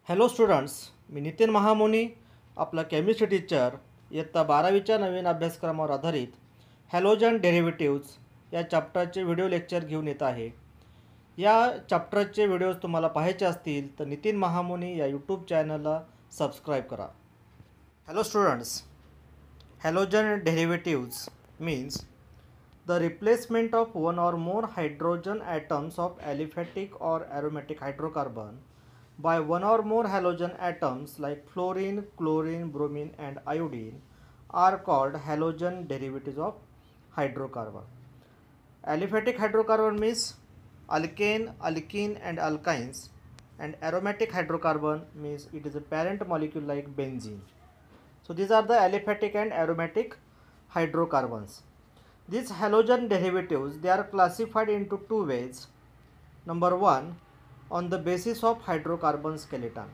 Hello students, मी नितीन महामुनी आपला chemistry teacher इयत्ता 12वीच्या नवीन अभ्यासक्रमावर आधारित हॅलोजन डेरिव्हेटिव्ह्ज या चॅप्टरचे व्हिडिओ लेक्चर घेऊन येत आहे. या चॅप्टरचे व्हिडिओज तुम्हाला पाहायचे असतील तर नितीन महामुनी या यूट्यूब चॅनलला सबस्क्राईब करा. Hello students, halogen derivatives means the replacement of one or more hydrogen atoms of aliphatic or aromatic hydrocarbon by one or more halogen atoms like fluorine, chlorine, bromine and iodine are called halogen derivatives of hydrocarbon. Aliphatic hydrocarbon means alkane, alkene and alkynes, and aromatic hydrocarbon means it is a parent molecule like benzene. So these are the aliphatic and aromatic hydrocarbons. These halogen derivatives, they are classified into two ways. Number one, on the basis of hydrocarbon skeleton.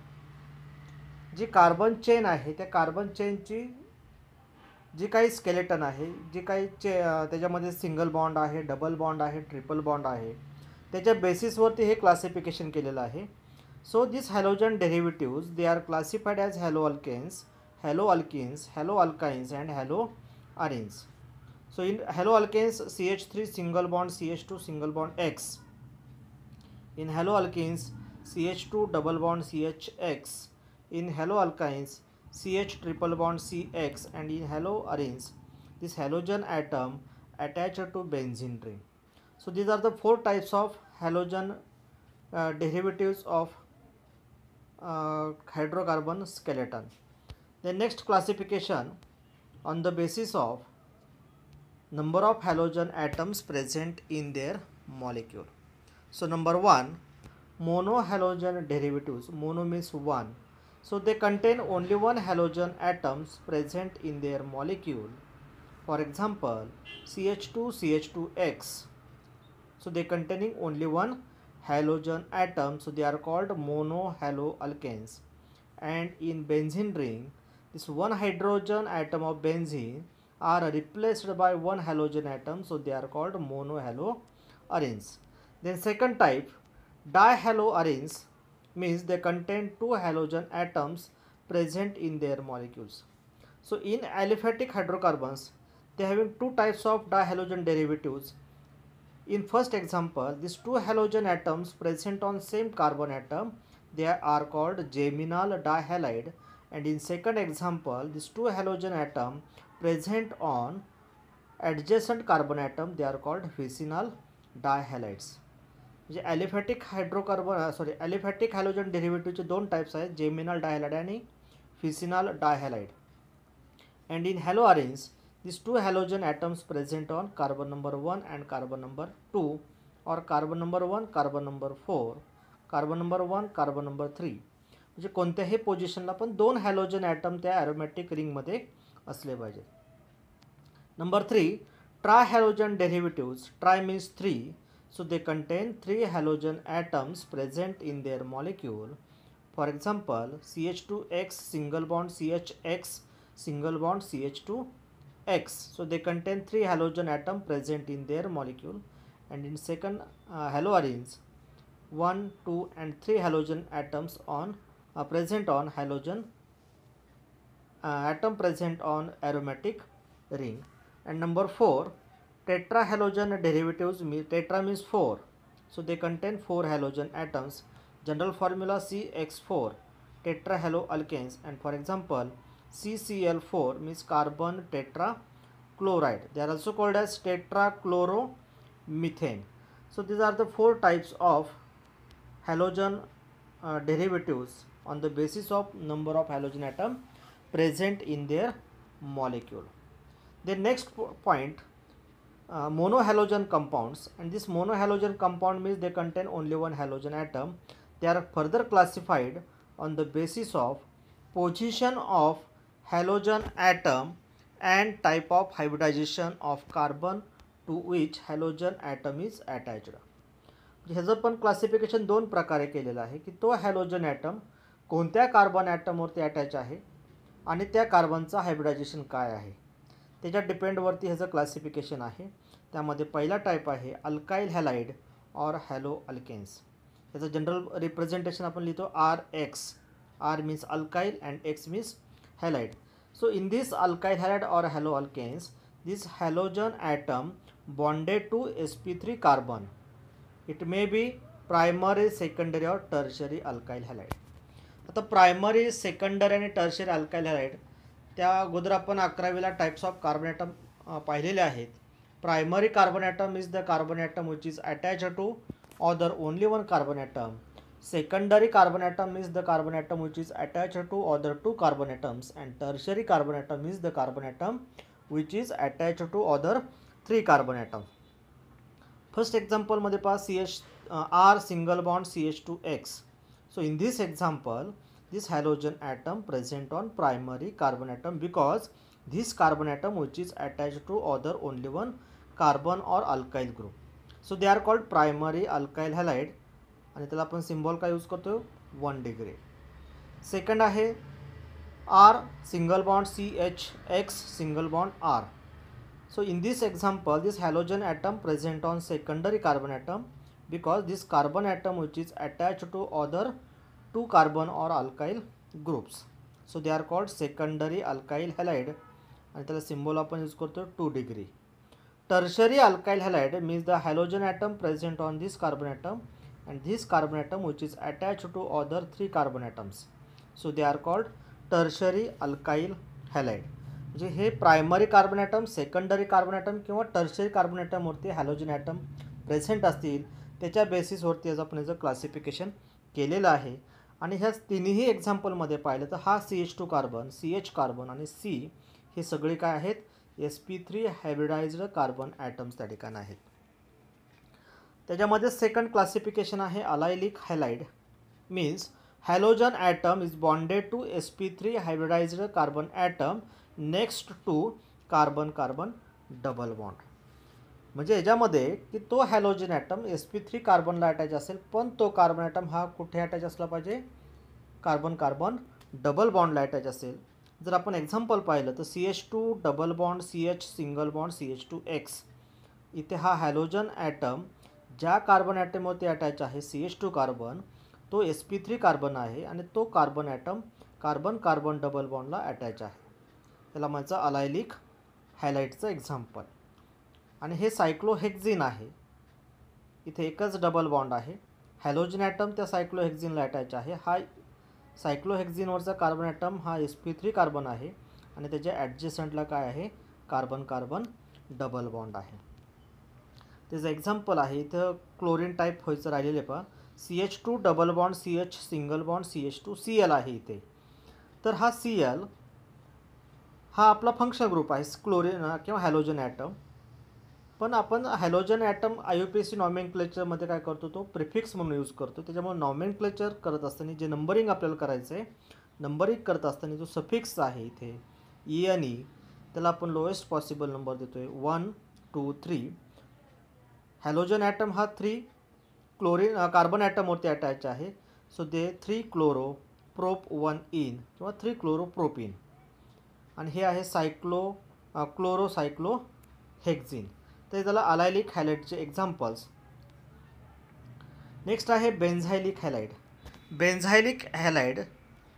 जी carbon chain आहे त्या carbon चेनची जी काही skeleton आहे, जी काही त्याच्यामध्ये single bond आहे, double bond आहे, ट्रिपल बॉन्ड आहे, त्याच्या बेसिसवरती हे क्लासिफिकेशन केलेलं आहे. So this halogen derivatives they are classified as haloalkanes, haloalkenes, haloalkynes and haloarenes. So in haloalkanes CH3 single bond CH2 single bond X. In haloalkenes CH2 double bond CHX. In haloalkynes CH triple bond CX, and in haloarenes this halogen atom attached to benzene ring. So these are the four types of halogen derivatives of hydrocarbon skeleton. The next classification on the basis of number of halogen atoms present in their molecule. So number one, monohalogen derivatives. Mono means one. So they contain only one halogen atoms present in their molecule. For example, CH2 CH2X. So they containing only one halogen atom, so they are called monohaloalkanes. And in benzene ring, this one hydrogen atom of benzene are replaced by one halogen atom, so they are called monohaloarenes. Then second type, dihaloarenes, means they contain two halogen atoms present in their molecules. So in aliphatic hydrocarbons, they having two types of dihalogen derivatives. In first example, these two halogen atoms present on same carbon atom, they are called geminal dihalide. And in second example, these two halogen atom present on adjacent carbon atom, they are called vicinal dihalides. म्हणजे aliphatic hydrocarbon aliphatic halogen डेरिव्हेटिव्हचे दोन types आहेत, geminal डायहॅलाइड आणि फिसिनल डायहॅलाइड. And in haloarenes, these two halogen atoms present on carbon number 1 and carbon number 2, or carbon number 1, carbon number 4, carbon number 1, carbon number 3. म्हणजे कोणत्याही पोझिशनला पण दोन halogen atom त्या aromatic रिंगमध्ये असले पाहिजे. Number 3, trihalogen derivatives. Tri means 3, so they contain 3 halogen atoms present in their molecule. For example, CH2X single bond CHX single bond CH2X. So they contain 3 halogen atom present in their molecule. And in second, haloarenes, 1, 2 and 3 halogen atoms on present on halogen atom present on aromatic ring. And number 4, tetrahalogen derivatives. Tetra means 4, so they contain 4 halogen atoms. General formula CX4, tetrahaloalkanes. And for example, CCl4 means carbon tetrachloride. They are also called as tetrachloromethane. So these are the 4 types of halogen derivatives on the basis of number of halogen atom present in their molecule. The next point, monohalogen compounds. And this monohalogen compound means they contain only one halogen atom. They are further classified on the basis of position of halogen atom and type of hybridization of carbon to which halogen atom is attached. ह्याचं पण classification दोन प्रकारे केलेलं आहे की तो halogen item कोणत्या carbon ॲटमवरती अटॅच आहे आणि त्या कार्बनचा हायब्रिडायझेशन काय आहे त्याच्या डिपेंडवरती ह्याचं क्लासिफिकेशन आहे. त्यामध्ये पहिला टाईप आहे अल्काइल हॅलाइड और हॅलो अल्केन्स. याचं जनरल रिप्रेझेंटेशन आपण लिहितो RX. R means alkyl and X means halide. So in this alkyl halide or haloalkanes, this halogen atom bonded to sp3 carbon. It may be primary, secondary or tertiary alkyl halide. आता primary, secondary आणि tertiary alkyl halide त्या अगोदर आपण 11वीला types of carbon atom पाहिलेले आहेत. Primary carbon atom is the carbon atom which is attached to other only one carbon atom. Secondary carbon atom is the carbon atom which is attached to other 2 carbon atoms and tertiary carbon atom is the carbon atom which is attached to other 3 carbon atom. First एक्झाम्पलमध्ये पहा R single bond CH2X. So in this example, this halogen atom present on primary carbon atom because this carbon atom which is attached to other only one carbon or alkyl group. So they are called primary alkyl halide आणि त्याला आपण symbol काय use करतो 1 degree. Second आहे R single bond CHX single bond R. So in this example, this halogen atom present on secondary carbon atom because this carbon atom which is attached to other 2 carbon or alkyl groups. So they are called secondary alkyl halide आणि त्याला symbol आपण use करतो 2 degree. Tertiary alkyl halide means the halogen atom present on this carbon atom and this carbon atom which is attached to other 3 carbon atoms. So they are called tertiary alkyl halide. म्हणजे हे primary carbon atom, secondary carbon atom किंवा tertiary carbon ॲटमवरती halogen atom present असतील त्याच्या बेसिसवरती आज आपण याचं classification केलेलं आहे. आणि ह्या तिन्ही एक्झाम्पलमध्ये पाहिलं तर हा CH2 कार्बन, CH कार्बन आणि C हे सगळे काय आहेत sp3 हायब्रिडाइज्ड कार्बन ॲटम्स त्या ठिकाणी आहेत. त्याच्यामध्ये सेकंड क्लासिफिकेशन आहे allylic halide. Means halogen atom is bonded to sp3 hybridized carbon atom next to carbon carbon double bond. म्हणजे याच्यामध्ये की तो हॅलोजन ॲटम sp3 कार्बनला अटॅच असेल पण तो कार्बन ॲटम हा कुठे अटॅच असला पाहिजे कार्बन कार्बन डबल बॉन्डला अटॅच असेल. जर आपण एक्झाम्पल पाहिलं तर CH2 double bond CH single bond CH2X. इथे हा हॅलोजन ॲटम ज्या कार्बन ॲटमवरती अटॅच आहे CH2 कार्बन तो sp3 कार्बन आहे आणि तो carbon atom carbon carbon double बॉन्डला अटॅच आहे. त्याला म्हणायचं अलायलिक हॅलाइडचं एक्झाम्पल. आणि हे सायक्लोहेक्झिन आहे. इथे एकच डबल बॉन्ड आहे. हॅलोजन ॲटम त्या सायक्लोहेक्झिनला अटॅच आहे. हा सायक्लोहेक्झिनवरचा कार्बन ॲटम हा sp3 कार्बन आहे आणि त्याच्या ॲडजेसंटला काय आहे कार्बन कार्बन डबल बॉन्ड आहे. त्याचं एक्झाम्पल आहे इथं क्लोरीन टाईप व्हायचं राहिलेले पहा CH2 double bond CH single bond CH2 Cl आहे इथे. तर हा Cl हा आपला फंक्शनल ग्रुप आहे क्लोरीन किंवा हॅलोजन ॲटम. पण आपण हॅलोजन ॲटम IUPAC नॉमेनक्लेचरमध्ये काय करतो तो प्रिफिक्स म्हणून यूज करतो. त्याच्यामुळे नॉमेनक्लेचर करत असताना जे नंबरिंग आपल्याला करायचं आहे नंबरिंग करत असताना जो सफिक्स आहे इथे ENE त्याला आपण लोएस्ट पॉसिबल नंबर देतो आहे 1 2 3. हॅलोजन ॲटम हा 3 क्लोरीन कार्बन ॲटमवरती अटॅच आहे. So they 3 chloro prop 1 in किंवा 3 क्लोरो प्रोपिन. आणि हे आहे क्लोरोसायक्लोहेक्झिन. ते झालं अलायलिक हॅलाइडचे एक्झाम्पल्स. नेक्स्ट आहे benzylic halide. Benzylic halide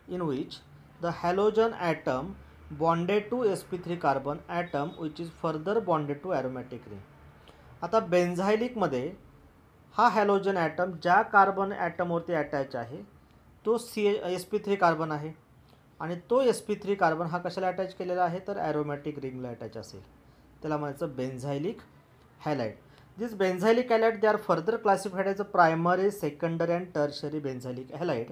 in which the halogen atom bonded to sp3 carbon atom which is further bonded to aromatic ring. आता बेन्झायलिकमध्ये हा हॅलोजन ॲटम ज्या कार्बन ॲटमवरती अटॅच आहे तो sp3 कार्बन आहे आणि तो sp3 कार्बन हा कशाला अटॅच केलेला आहे तर ॲरोमॅटिक रिंगला अटॅच असेल. त्याला म्हणायचं benzylic halide. This benzylic halide they are further classified as a primary, secondary and tertiary benzylic halide.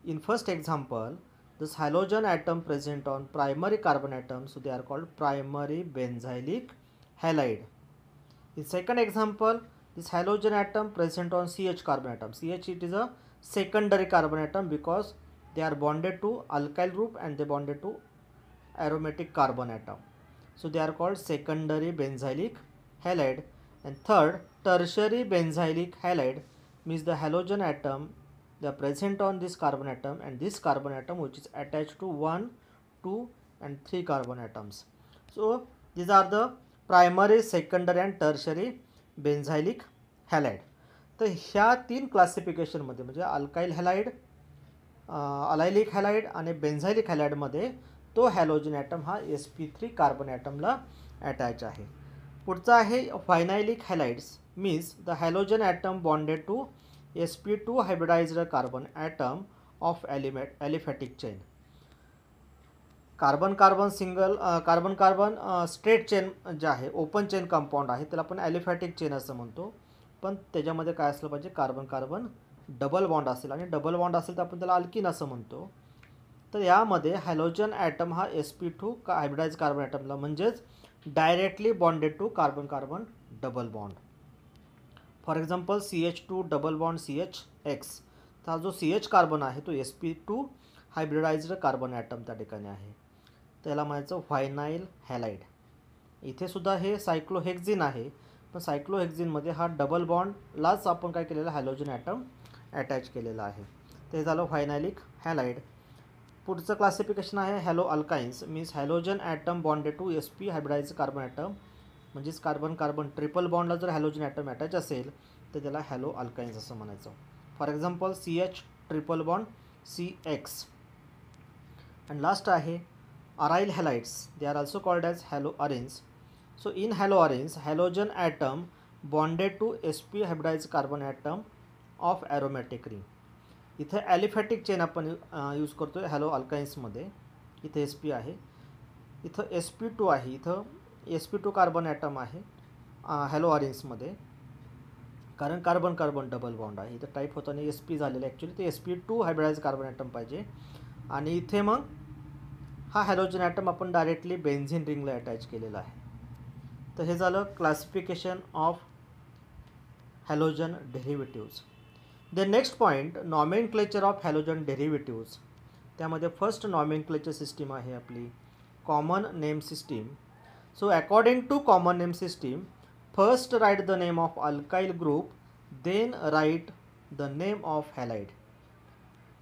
In first example this halogen atom present on primary carbon atom so they are called primary benzylic halide. In second example this halogen atom present on CH carbon atom. CH it is a secondary carbon atom because they are bonded to alkyl group and they bonded to aromatic carbon atom. So they are called secondary benzylic halide. And third, tertiary benzylic halide means the halogen atom they are present on this carbon atom and this carbon atom which is attached to 1, 2 and 3 carbon atoms. So these are the primary, secondary and tertiary benzylic halide. तर ह्या 3 क्लासिफिकेशनमध्ये म्हणजे alkyl halide, अलायलिक halide आणि बेन्झायलिक हॅलाइडमध्ये तो halogen item हा sp3 carbon ॲटमला attach आहे. पुढचा आहे vinylic halides means the halogen atom bonded to sp2 hybridized carbon atom of aliphatic chain. Carbon carbon single carbon carbon straight chain जे आहे ओपन चेन कंपाऊंड आहे त्याला आपण ॲलिफॅटिक चेन असं म्हणतो. पण त्याच्यामध्ये काय असलं पाहिजे, कार्बन कार्बन डबल बॉन्ड असेल आणि डबल बॉन्ड असेल तर आपण त्याला अल्किन असं म्हणतो. तर यामध्ये हॅलोजन ॲटम हा sp2 हायब्रिडाइज कार्बन ॲटमला म्हणजेच directly bonded to carbon carbon double bond. For example CH2 double bond CHX. तर हा जो CH कार्बन आहे तो sp2 हायब्रिडाइज्ड कार्बन ॲटम त्या ठिकाणी आहे, त्याला म्हणायचं व्हायनाइल हॅलाइड. इथे सुद्धा हे सायक्लोहेक्झिन आहे, पण सायक्लोहेक्झिनमध्ये हा डबल बॉन्डलाच आपण काय केलेलं हॅलोजन ॲटम अटॅच केलेला आहे. ते झालं व्हायनायलिक हॅलाइड. पुढचं क्लासिफिकेशन आहे halo alkynes means halogen atom bonded to sp hybridize carbon atom. म्हणजेच कार्बन कार्बन ट्रिपल बॉन्डला जर हॅलोजन ॲटम अटॅच असेल तर त्याला हॅलो अल्काइन्स असं म्हणायचं. For example CH triple bond CX. And last आहे aryl halides. They are also called as halo arenes. So in haloarenes, halogen atom bonded to sp hybridized carbon atom of aromatic ring. इथे aliphatic chain आपण use करतो आहे hello अल्काइन्समध्ये. इथे sp आहे, इथं sp2 आहे, इथं sp2 कार्बन ॲटम आहे हॅलो अरेन्समध्ये, कारण कार्बन कार्बन डबल बॉन्ड आहे. इथं टाईप होताना sp झालेलं ॲक्च्युली ते sp2 हायब्रिडाइज कार्बन ॲटम पाहिजे. आणि इथे मग हा हॅलोजन ॲटम आपण डायरेक्टली बेन्झिन रिंगला अटॅच केलेला आहे. तर हे झालं classification of halogen derivatives. The next point nomenclature of halogen derivatives. त्यामध्ये फर्स्ट नॉमेनक्लेचर सिस्टीम आहे आपली common name system. So according to common name system first write the name of alkyl group then write the name of halide.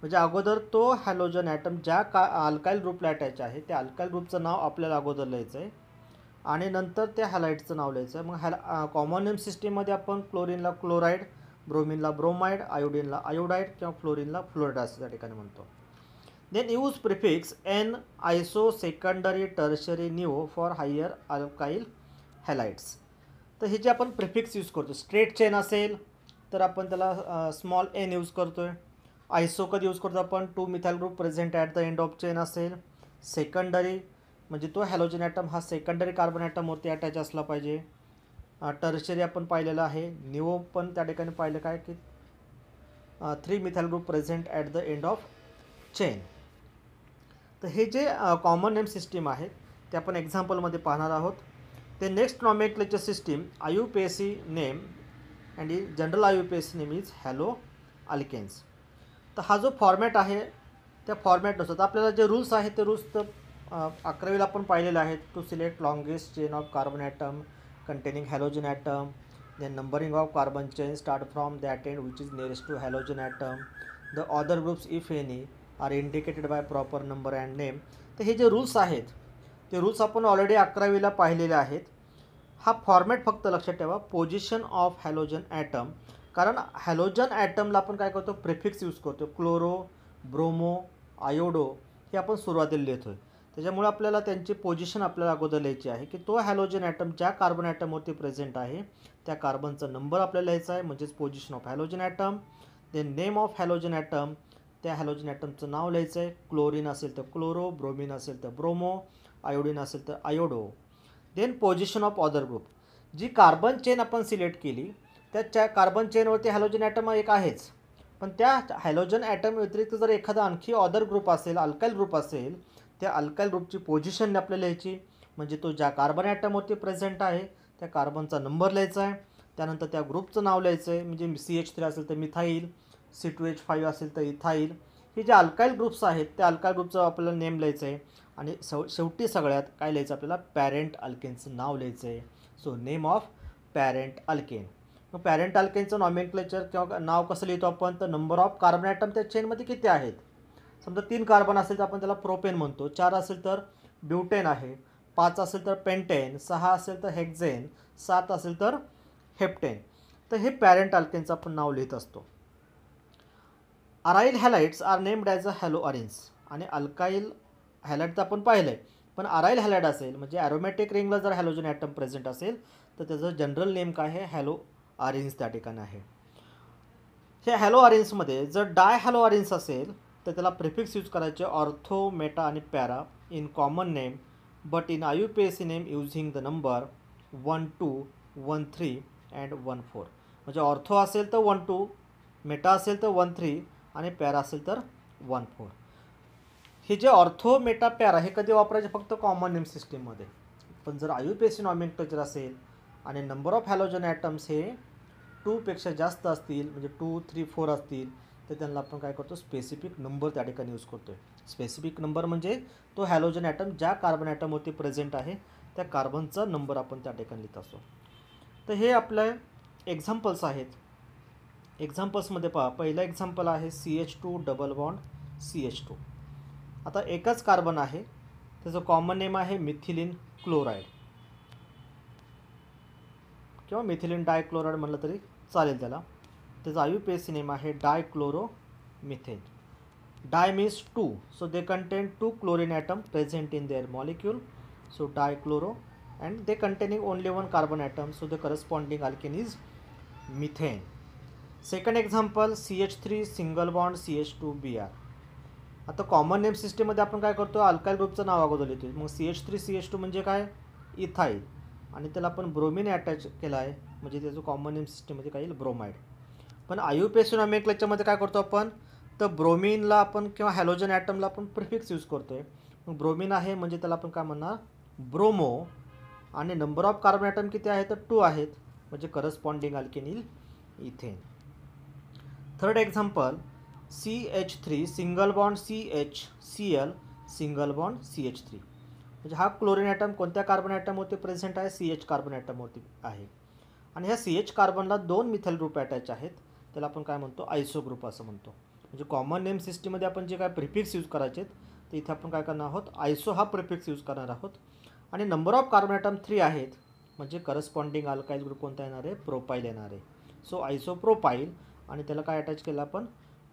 म्हणजे अगोदर तो halogen atom ज्या alkyl ग्रुपला attach आहे त्या अल्काइल ग्रुपचं नाव आपल्याला अगोदर लिहायचं आहे आणि नंतर त्या हॅलाइडचं नाव लिहायचं आहे. मग कॉमन नेम सिस्टीममध्ये आपण क्लोरीनला क्लोराईड, ब्रोमिनला ब्रोमाइड, आयोडीनला आयोडाईड किंवा फ्लोरीनला फ्लोराईड असं त्या ठिकाणी म्हणतो. Then use prefix n iso secondary tertiary neo for higher alkyl halides. तर हे जे आपण प्रिफिक्स यूज करतो, स्ट्रेट चेन असेल तर आपण त्याला स्मॉल एन यूज करतो आहे. आयसो कधी यूज करतो आपण, 2 methyl group present at the end of chain असेल. सेकंडरी म्हणजे तो हॅलोजन ॲटम हा सेकंडरी कार्बन ॲटमवरती अटॅच असला पाहिजे. टर्शरी आपण पाहिलेलं आहे. निओ पण त्या ठिकाणी पाहिलं काय की 3 methyl group present at the end of chain. तर हे जे कॉमन नेम सिस्टीम आहे ते आपण एक्झाम्पलमध्ये पाहणार आहोत. ते next nomenclature system IUPAC name and general IUPAC name is haloalkanes. तर हा जो फॉर्मॅट आहे त्या फॉर्मॅटनुसार आपल्याला जे रूल्स आहेत ते रूल्स तर 11वीला आपण पाहिलेले आहेत. To select longest chain of carbon atom containing halogen atom, then numbering of carbon chain start from that end which is nearest to halogen atom. The other groups if any are indicated by proper number and name. तर हे जे rules आहेत ते rules आपण already 11वीला पाहिलेले आहेत. हा format फक्त लक्षात ठेवा, पोझिशन ऑफ हॅलोजन ॲटम. कारण हॅलोजन ॲटमला आपण काय करतो, प्रिफिक्स यूज करतो, क्लोरो, ब्रोमो, आयोडो हे आपण सुरुवातीला लिहितो आहे. त्याच्यामुळे आपल्याला त्यांची पोझिशन आपल्याला अगोदर लिहायची आहे की तो हॅलोजन ॲटम ज्या कार्बन ॲटमवरती प्रेझेंट आहे त्या कार्बनचा नंबर आपल्याला लिहायचा आहे, म्हणजेच position of halogen atom. Then name of halogen atom, त्या हॅलोजन ॲटमचं नाव लिहायचं आहे. क्लोरीन असेल तर क्लोरो, ब्रोमिन असेल तर ब्रोमो, आयोडीन असेल तर iodo. Then position of other group, जी कार्बन चेन आपण सिलेक्ट केली त्या कार्बन चेनवरती हॅलोजन ॲटम एक आहेच, पण त्या हॅलोजन ॲटम व्यतिरिक्त जर एखादा आणखी अदर ग्रुप असेल, अल्काइल ग्रुप असेल, त्या अल्काइल ग्रुपची पोझिशन आपल्याला लिहायची. म्हणजे तो ज्या कार्बन ॲटमवरती प्रेझेंट आहे त्या कार्बनचा नंबर लिहायचा आहे. त्यानंतर त्या ग्रुपचं नाव लिहायचं आहे, म्हणजे CH3 असेल तर मिथाईल, C2H5 असेल तर इथाईल. हे जे अल्काइल ग्रुप्स आहेत त्या अल्काइल ग्रुपचं आपल्याला नेम लिहायचं आहे. आणि शेवटी सगळ्यात काय लिहायचं आपल्याला, पॅरेंट अल्केनचं नाव लिहायचं आहे. So name of parent alkane. मग पॅरेंट अल्केनचं नॉमेनक्लेचर किंवा नाव कसं लिहितो आपण, तर नंबर ऑफ कार्बन ॲटम त्या चेनमध्ये किती आहेत. समजा 3 कार्बन असेल तर आपण त्याला प्रोपेन म्हणतो, 4 असेल तर ब्युटेन आहे, 5 असेल तर पेंटेन, 6 असेल तर हेक्झेन, 7 असेल तर हेप्टेन. तर हे पॅरेंट अल्केनचं आपण नाव लिहित असतो. Aryl halides are named as a halo arenes. आणि अल्काईल हॅलाइड तर आपण पाहिलं आहे, पण अराईल हॅलाइड असेल म्हणजे ॲरोमॅटिक रिंगला जर हॅलोजन ॲटम प्रेझेंट असेल तर त्याचं जनरल नेम काय आहे, हॅलो अरेन्स त्या ठिकाणी आहे. हे हॅलो अरेन्समध्ये जर डाय हॅलो अरेन्स असेल तर त्याला प्रिफिक्स यूज करायचे ऑर्थो, मेटा आणि para in common name, but in IUPAC name using the number 1 2 1 3 and 1 4. म्हणजे ऑर्थो असेल तर 1 2, मेटा असेल तर 1 3 आणि पॅरा असेल तर 1 4. हे जे ऑर्थो, मेटा, पॅरा हे कधी वापरायचे, फक्त कॉमन नेम सिस्टीममध्ये. पण जर IUPAC नॉमेनक्लेचर असेल आणि नंबर ऑफ हॅलोजन ॲटम्स हे 2 पेक्षा जास्त असतील, म्हणजे 2 3 4 असतील, तर त्यांना आपण काय करतो, स्पेसिफिक नंबर त्या ठिकाणी यूज करतो आहे. स्पेसिफिक नंबर म्हणजे तो हॅलोजन ॲटम ज्या कार्बन ॲटमवरती प्रेझेंट आहे त्या कार्बनचा नंबर आपण त्या ठिकाणी लिहित असतो. तर हे आपले एक्झाम्पल्स आहेत. एक्झाम्पल्समध्ये पहा, पहिलं एक्झाम्पल आहे CH2 डबल बॉन्ड CH2. आता एकच कार्बन आहे, त्याचं कॉमन नेम आहे मिथिलीन क्लोराईड किंवा मिथिलीन डायक्लोराईड म्हणलं तरी चालेल त्याला. त्याचं IUPAC नेम आहे dichloromethane. Di means 2, so they contain 2 chlorine atom present in their molecule, so dichloro, and they containing only 1 carbon atom, so the corresponding alkane is methane. Second example CH3 single bond CH2Br. आता common name सिस्टीममध्ये आपण काय करतो, alkyl ग्रुपचं नाव अगोदर लिहितो. मग CH3 CH2 म्हणजे काय, इथाईल, आणि त्याला आपण ब्रोमिन अटॅच केला आहे म्हणजे त्याचं कॉमन नेम सिस्टीममध्ये काय येईल, ब्रोमाइड. पण IUPAC नॉमेनक्लेचरमध्ये काय करतो आपण, तर ब्रोमिनला आपण किंवा हॅलोजन ॲटमला आपण प्रिफिक्स यूज करतो आहे. मग ब्रोमिन आहे म्हणजे त्याला आपण काय म्हणणार, ब्रोमो, आणि नंबर ऑफ कार्बन ॲटम किती आहे तर 2 आहेत, म्हणजे करस्पॉन्डिंग अल्केन येईल ethane. Third example CH3 single bond CH single bond CH3. म्हणजे हा क्लोरीन ॲटम कोणत्या कार्बन ॲटमवरती प्रेझेंट आहे, CH कार्बन ॲटमवरती आहे. आणि ह्या CH कार्बनला 2 मिथाइल ग्रुप अटॅच आहेत, त्याला आपण काय म्हणतो, आयसो ग्रुप असं म्हणतो. म्हणजे कॉमन नेम सिस्टीममध्ये आपण जे काय प्रिफिक्स यूज करायचे तर इथे आपण काय करणार आहोत, आयसो हा प्रिफिक्स यूज करणार आहोत. आणि नंबर ऑफ कार्बन ॲटम 3 आहेत, म्हणजे करस्पॉन्डिंग अल्काईल ग्रुप कोणता येणार आहे, प्रोपाईल येणार आहे. सो आयसो प्रोपाईल, आणि त्याला काय अटॅच केलं आपण,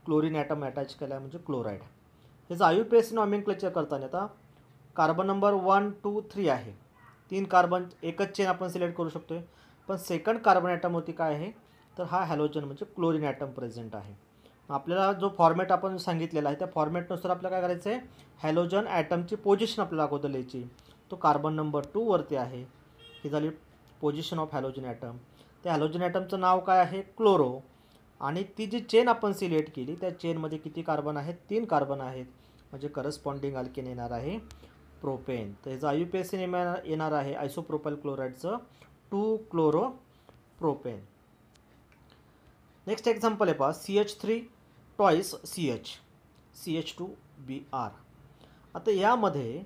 क्लोरीन ॲटम अटॅच केला आहे म्हणजे क्लोराईड. ह्याचं IUPAC नॉमेनक्लेचर करताना आता कार्बन नंबर 1 2 3 आहे, 3 कार्बन एकच चेन आपण सिलेक्ट करू शकतो आहे. पण सेकंड कार्बन ॲटमवरती काय आहे तर हा हॅलोजन म्हणजे क्लोरीन ॲटम प्रेझेंट आहे. आपल्याला जो फॉर्मॅट आपण सांगितलेला आहे त्या फॉर्मॅटनुसार आपल्याला काय करायचं आहे, हॅलोजन ॲटमची पोझिशन आपल्याला अगोदर लिहायची. तो कार्बन नंबर 2 वरती आहे, ही झाली पोझिशन ऑफ हॅलोजन ॲटम. त्या हॅलोजन ॲटमचं नाव काय आहे, क्लोरो, आणि ती जी चेन आपण सिलेक्ट केली त्या चेनमध्ये किती कार्बन आहेत, 3 कार्बन आहेत, म्हणजे करस्पॉन्डिंग अल्केन येणार आहे प्रोपेन. तर ह्याचं IUPAC नेम येणार आहे आयसोप्रोपाईल क्लोराईडचं 2 क्लोरो प्रोपेन. नेक्स्ट एक्झाम्पल आहे पहा, CH3 ट्वाईस CH2Br. आता यामध्ये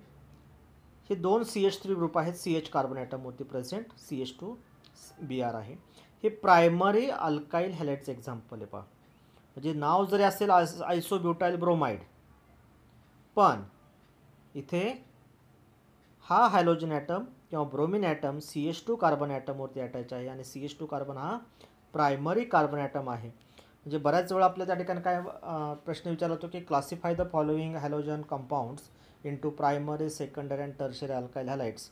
हे 2 CH3 ग्रुप आहेत, CH कार्बन ॲटमवरती प्रेझेंट, CH2Br आहे. हे प्रायमरी अल्काईल हॅलाइडचं एक्झाम्पल आहे पहा. म्हणजे नाव जरी असेल आयसोब्युटाईल ब्रोमाइड, पण इथे हा हॅलोजन ॲटम किंवा ब्रोमिन ॲटम CH2 कार्बन ॲटमवरती अटॅच आहे, आणि CH2 कार्बन हा प्रायमरी कार्बन ॲटम आहे. म्हणजे बऱ्याच वेळा आपल्या त्या ठिकाणी काय प्रश्न विचारला होतो की classify the following halogen compounds into primary, secondary and tertiary alkyl halides.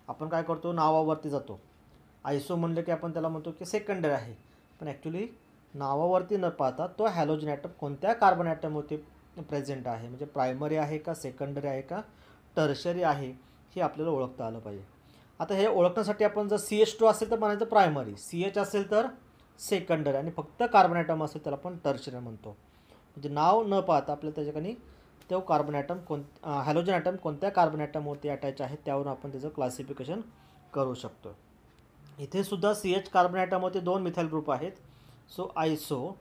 आपण काय करतो, नावावरती जातो. आयसो म्हणलं की आपण त्याला म्हणतो की सेकंडरी आहे, पण ॲक्च्युली नावावरती न पाहता तो हॅलोजन ॲटम कोणत्या कार्बन ॲटमवरती प्रेझेंट आहे, म्हणजे प्रायमरी आहे का, सेकंडरी आहे का, टर्शरी आहे, हे आपल्याला ओळखता आलं पाहिजे. आता हे ओळखण्यासाठी आपण जर CH2 असेल तर म्हणायचं प्रायमरी, CH असेल तर सेकंडरी, आणि फक्त कार्बन ॲटम असेल त्याला आपण टर्शरी म्हणतो. म्हणजे नाव न पाहता आपल्याला त्या ठिकाणी तो कार्बन ॲटम हॅलोजन ॲटम कोणत्या कार्बन ॲटमवरती अटॅच आहे त्यावरून आपण त्याचं क्लासिफिकेशन करू शकतो. इथे सुद्धा CH कार्बन ॲटमवरती 2 मिथाइल ग्रुप आहेत, so iso.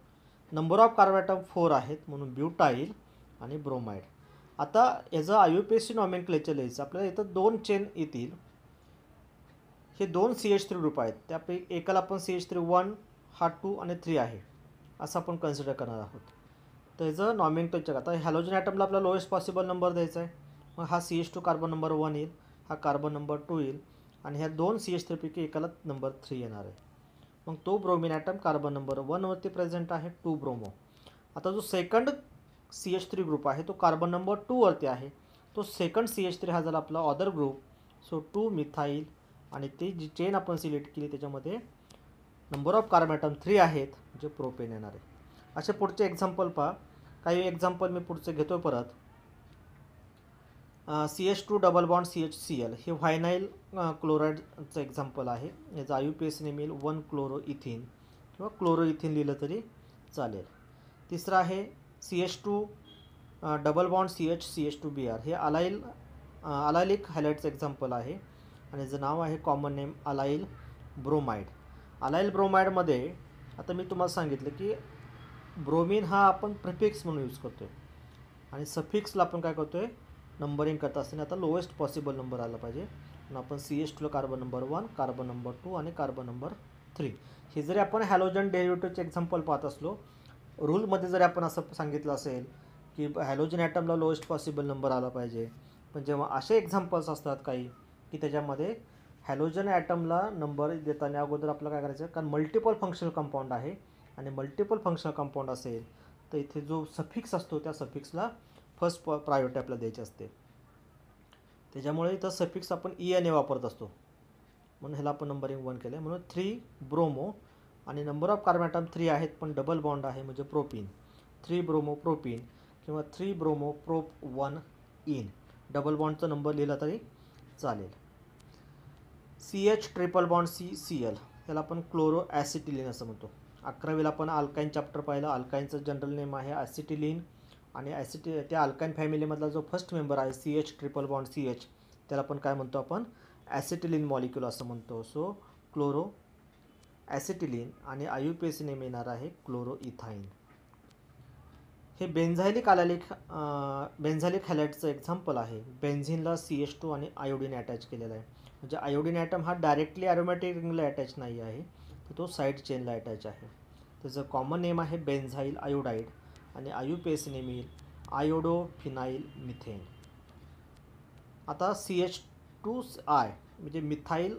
Number of carbon atom 4 आहेत म्हणून ब्युटाईल आणि ब्रोमाइड. आता याचं IUPAC नॉमेनक्लेचर लिहायचं आपल्याला. इथं 2 चेन येतील, हे 2 CH3 ग्रुप आहेत, त्यापैकी एकाला आपण CH3 1 हा 2 आणि 3 आहे असं आपण कन्सिडर करणार आहोत. तर ह्याचं नॉमेनक्लेचर, आता हॅलोजन ॲटमला आपला लोएस्ट पॉसिबल नंबर द्यायचा आहे. मग हा CH2 कार्बन नंबर 1 येईल, हा कार्बन नंबर 2 येईल, आणि ह्या 2 CH3 पैकी एकाला नंबर 3 येणार आहे. मग तो ब्रोमिन ॲटम कार्बन नंबर 1 वरती प्रेझेंट आहे, 2 ब्रोमो. आता जो सेकंड CH3 ग्रुप आहे तो कार्बन नंबर 2 वरती आहे. तो सेकंड CH3 हा झाला आपला ऑदर ग्रुप. सो 2 मिथाईल आणि ती जी चेन आपण सिलेक्ट केली त्याच्यामध्ये नंबर ऑफ कार्बन ॲटम 3 आहेत, जे प्रोपेन येणार आहे. असे पुढचे एक्झाम्पल पहा. काही एक्झाम्पल मी पुढचे घेतो परत. CH2 डबल बॉन्ड CHCl हे व्हायनाइल क्लोराईडचं एक्झाम्पल आहे. याचा IUPAC नेम 1 क्लोरो इथिन किंवा क्लोरो इथिन लिहिलं तरी चालेल. तिसरं आहे CH2 डबल बॉन्ड CH2Br हे अलायलिक हॅलाइडचं एक्झाम्पल आहे आणि याचं नाव आहे common name allyl bromide. Allyl ब्रोमाइडमध्ये आता मी तुम्हाला सांगितलं की ब्रोमिन हा आपण प्रिफिक्स म्हणून यूज करतो आहे आणि सफिक्सला आपण काय करतो आहे, नंबरिंग करत असताना आता लोएस्ट पॉसिबल नंबर आला पाहिजे. म्हणून आपण CH2ला कार्बन नंबर 1, कार्बन नंबर 2 आणि कार्बन नंबर 3. हे जरी आपण हॅलोजन डेरिव्हेटिव्हचे एक्झाम्पल पाहत असलो, रूलमध्ये जरी आपण असं सांगितलं असेल की हॅलोजन ॲटमला लोएस्ट पॉसिबल नंबर आला पाहिजे, पण जेव्हा असे एक्झाम्पल्स असतात काही की त्याच्यामध्ये हॅलोजन ॲटमला नंबर देताना अगोदर आपलं काय करायचं, कारण मल्टिपल फंक्शनल कंपाऊंड आहे आणि मल्टिपल फंक्शनल कंपाऊंड असेल तर इथे जो सफिक्स असतो त्या सफिक्सला फर्स्ट प्रायोरिटी आपल्याला द्यायची असते. त्याच्यामुळे इथं सफिक्स आपण ENA वापरत असतो, म्हणून ह्याला आपण नंबरिंग 1 केलं आहे. म्हणून 3 ब्रोमो आणि नंबर ऑफ कार्बन ॲटम 3 आहेत पण डबल बॉन्ड आहे म्हणजे प्रोपीन. 3 ब्रोमो प्रोपीन किंवा 3 ब्रोमो प्रोप 1 इन. डबल बॉन्डचा नंबर लिहिला तरी चालेल. CH ट्रिपल बॉन्ड CCl याला आपण क्लोरो ॲसिटिलीन असं म्हणतो. 11वीला आपण अल्काईन चॅप्टर पाहिलं. अल्काईनचं जनरल नेम आहे ॲसिटिलीन आणि त्या अल्काईन फॅमिलीमधला जो फर्स्ट मेंबर आहे CH ट्रिपल बॉन्ड CH त्याला आपण काय म्हणतो, आपण ॲसिटिलीन मॉलिक्यूल असं म्हणतो. सो क्लोरो ॲसिटिलीन आणि IUPAC नेम येणार आहे क्लोरो इथाईन. हे बेन्झायलिक हॅलाइडचं एक्झाम्पल आहे. बेन्झिनला CH2 आणि आयोडीन अटॅच केलेला आहे. म्हणजे आयोडीन ॲटम हा डायरेक्टली ॲरोमॅटिक रिंगला अटॅच नाही आहे, तर तो साईड चेनला अटॅच आहे. त्याचं कॉमन नेम आहे बेन्झाईल आयोडाईड आणि IUPAC नेम येईल आयोडोफिनाईल मिथेन. आता CH2I म्हणजे मिथाईल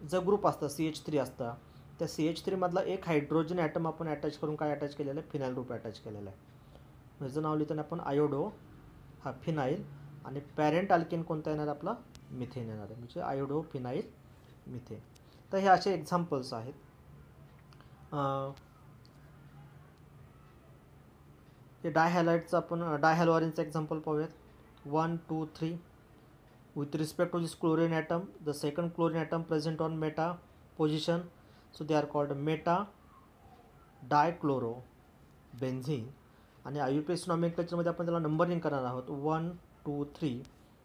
जो ग्रुप असतं CH3 असतं, त्या CH3 मधला एक हायड्रोजन ॲटम आपण अटॅच करून काय अटॅच केलेलं आहे, फिनाईल ग्रुप अटॅच केलेला आहे. ह्याचं नाव लिहिताना आपण आयोडो हा फिनाईल आणि पॅरेंट अल्केन कोणता येणार आपला, मिथेन येणार आहे, म्हणजे आयोडो फिनाईल मिथेन. तर हे असे एक्झाम्पल्स आहेत. हे डायहॅलाइडचं आपण डायहॅलोअरिनचं एक्झाम्पल पाहूयात. 1, 2, 3. With respect to this chlorine atom, the second chlorine atom present on meta position, so they are called meta dichlorobenzene. आणि IUPAC नॉमेनक्लेचरमध्ये आपण त्याला नंबरिंग करणार आहोत 1, 2, 3.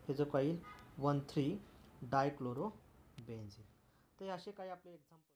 त्याचं काय 1, 3 डायक्लोरोबेन्झीन. तर असे काही आपले एक्झाम्पल